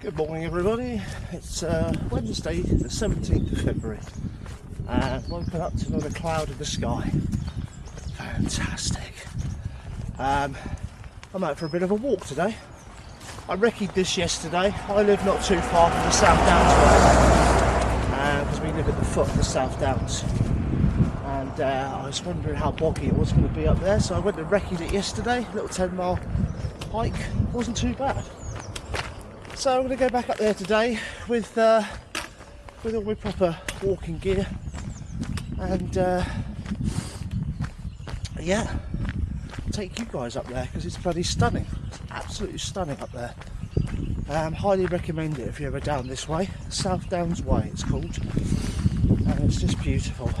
Good morning everybody, it's Wednesday the 17th of February and woken up to another cloud in the sky. Fantastic. I'm out for a bit of a walk today. I recce'd this yesterday. I live not too far from the South Downs because we live at the foot of the South Downs, and I was wondering how boggy it was going to be up there, so I went and recce'd it yesterday. A little 10-mile hike, wasn't too bad. So I'm going to go back up there today with all my proper walking gear, and yeah, take you guys up there because it's bloody stunning. It's absolutely stunning up there. Highly recommend it if you're ever down this way. South Downs Way it's called, and it's just beautiful.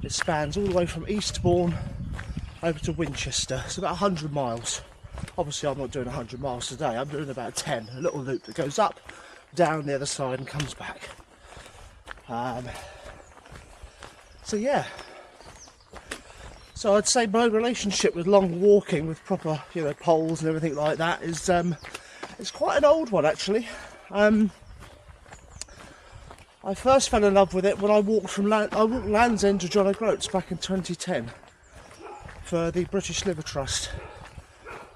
It spans all the way from Eastbourne over to Winchester. It's about 100 miles. Obviously I'm not doing 100 miles today, I'm doing about 10, a little loop that goes up, down the other side and comes back. So yeah, so I'd say my relationship with long walking with proper, you know, poles and everything like that is it's quite an old one actually. I first fell in love with it when I walked Land's End to John O'Groats back in 2010 for the British Liver Trust,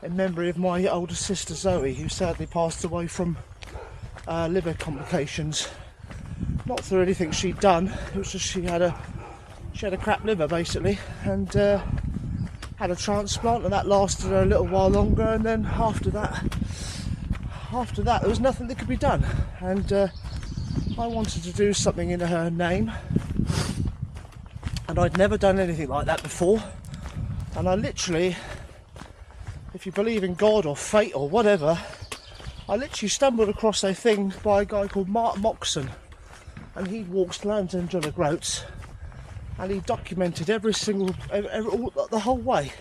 in memory of my older sister Zoe, who sadly passed away from liver complications. Not through anything she'd done, it was just she had a crap liver basically, and had a transplant, and that lasted her a little while longer, and then after that there was nothing that could be done, and I wanted to do something in her name, and I'd never done anything like that before, and I literally, if you believe in God or fate or whatever, I literally stumbled across a thing by a guy called Mark Moxon, and he walks Land's End John O'Groats, and he documented the whole way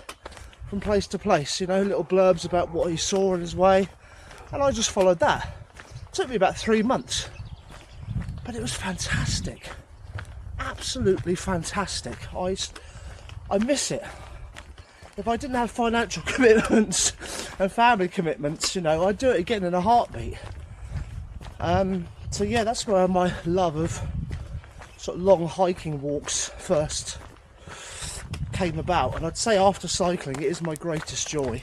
from place to place, you know, little blurbs about what he saw on his way, and I just followed that. It took me about 3 months, but it was fantastic, absolutely fantastic. I miss it. If I didn't have financial commitments and family commitments, you know, I'd do it again in a heartbeat. So yeah, that's where my love of sort of long hiking walks first came about, and I'd say after cycling it is my greatest joy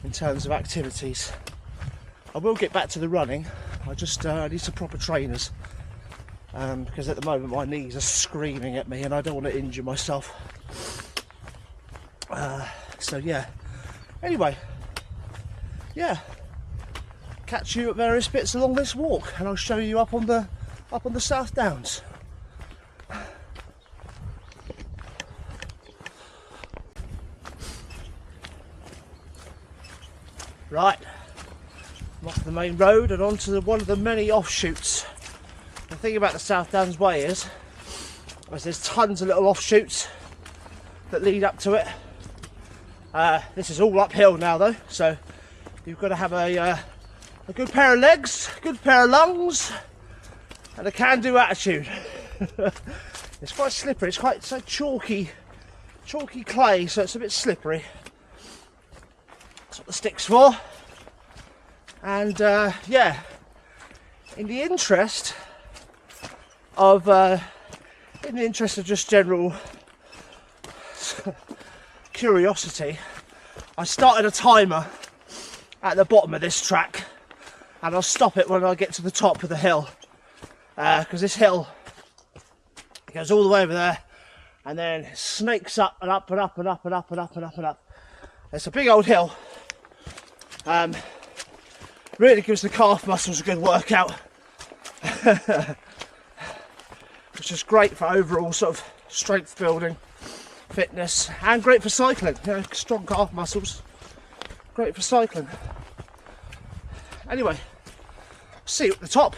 in terms of activities. I will get back to the running. I just need some proper trainers, because at the moment my knees are screaming at me and I don't want to injure myself. So yeah, anyway, yeah, catch you at various bits along this walk, and I'll show you up on the South Downs. Right, I'm off the main road and onto one of the many offshoots. The thing about the South Downs Way is there's tons of little offshoots that lead up to it. This is all uphill now though, so you've got to have a good pair of legs, a good pair of lungs, and a can-do attitude. It's quite slippery, it's quite chalky clay, so it's a bit slippery. That's what the stick's for. And yeah, in the interest of just general curiosity, I started a timer at the bottom of this track, and I'll stop it when I get to the top of the hill, because this hill goes all the way over there and then snakes up and up and up and up and up and up and up and up. It's a big old hill. Really gives the calf muscles a good workout, which is great for overall sort of strength building, fitness, and great for cycling. You know, strong calf muscles, great for cycling. Anyway, see you at the top.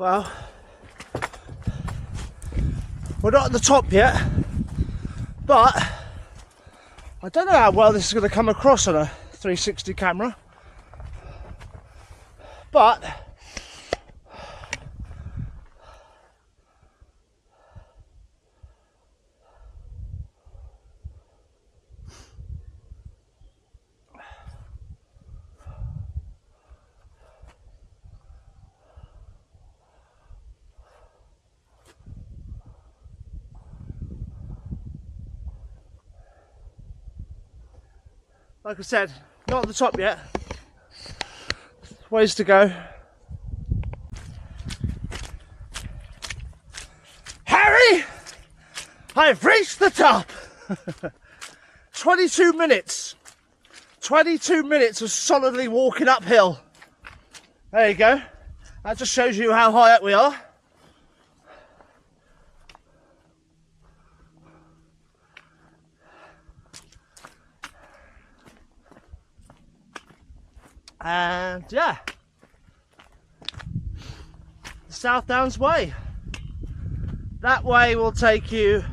Well, we're not at the top yet, but I don't know how well this is going to come across on a 360 camera, but like I said, not at the top yet. Ways to go. Harry! I've reached the top! 22 minutes. 22 minutes of solidly walking uphill. There you go. That just shows you how high up we are. And yeah, the South Downs Way. That way will take you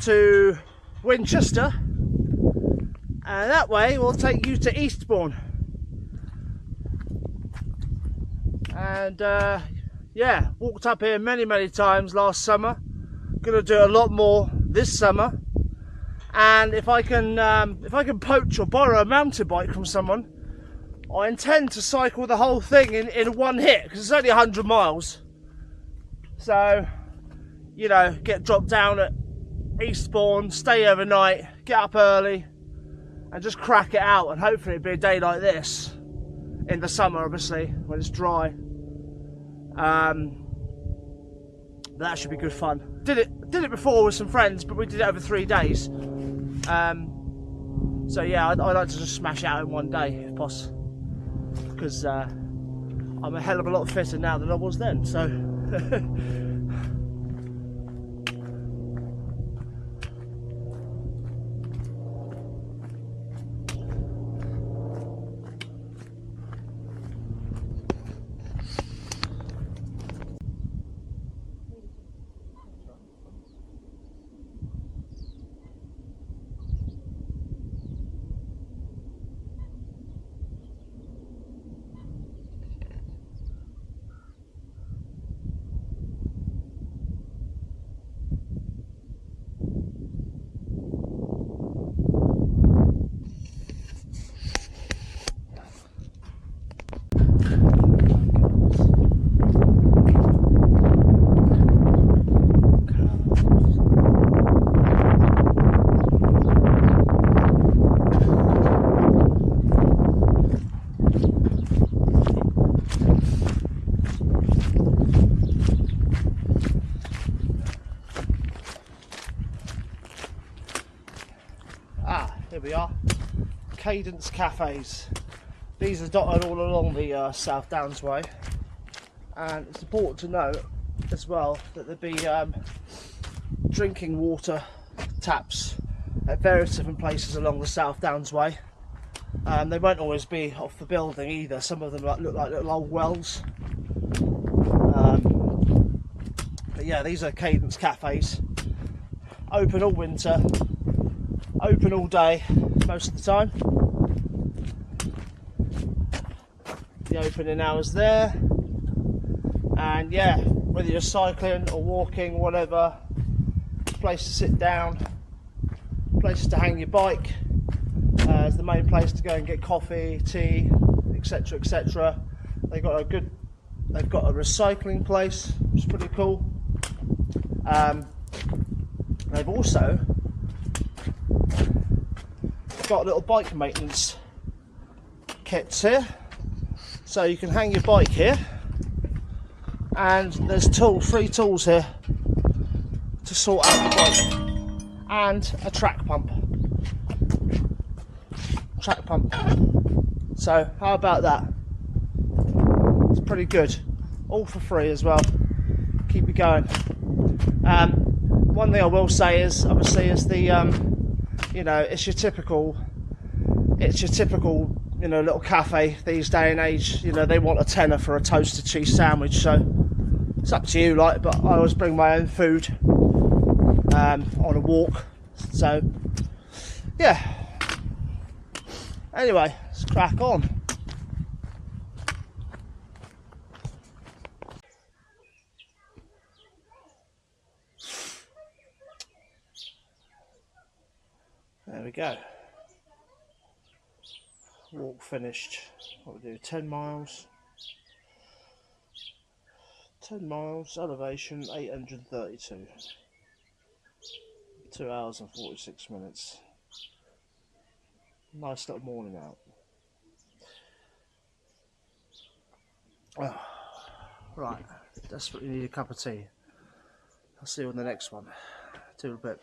to Winchester, and that way will take you to Eastbourne. And yeah, walked up here many times last summer. Gonna do a lot more this summer. And if I can poach or borrow a mountain bike from someone, I intend to cycle the whole thing in one hit, because it's only 100 miles. So, you know, get dropped down at Eastbourne, stay overnight, get up early, and just crack it out. And hopefully it'll be a day like this in the summer, obviously, when it's dry. But that should be good fun. Did it before with some friends, but we did it over 3 days. So yeah, I'd like to just smash it out in one day if possible, because I'm a hell of a lot fitter now than I was then, so here we are, Cadence Cafes. These are dotted all along the South Downs Way, and it's important to note as well that there'll be drinking water taps at various different places along the South Downs Way. They won't always be off the building either. Some of them look like little old wells. But yeah, these are Cadence Cafes. Open all winter, open all day most of the time. The opening hours there, and yeah, whether you're cycling or walking, whatever, place to sit down, places to hang your bike, is the main place to go and get coffee, tea, etc, etc. They've got a recycling place, which is pretty cool. They've also got little bike maintenance kits here, so you can hang your bike here, and there's free tools here to sort out your bike, and a track pump. So how about that? It's pretty good, all for free as well. Keep it going. One thing I will say is, obviously, is the you know, it's your typical, you know, little cafe these day and age. You know, they want a tenner for a toasted cheese sandwich, so It's up to you, like, but I always bring my own food on a walk. So, yeah. Anyway, let's crack on. There we go. Walk finished. What we do? 10 miles. 10 miles, elevation 832. 2 hours and 46 minutes. Nice little morning out. Oh, right, desperately need a cup of tea. I'll see you on the next one. Do a bit.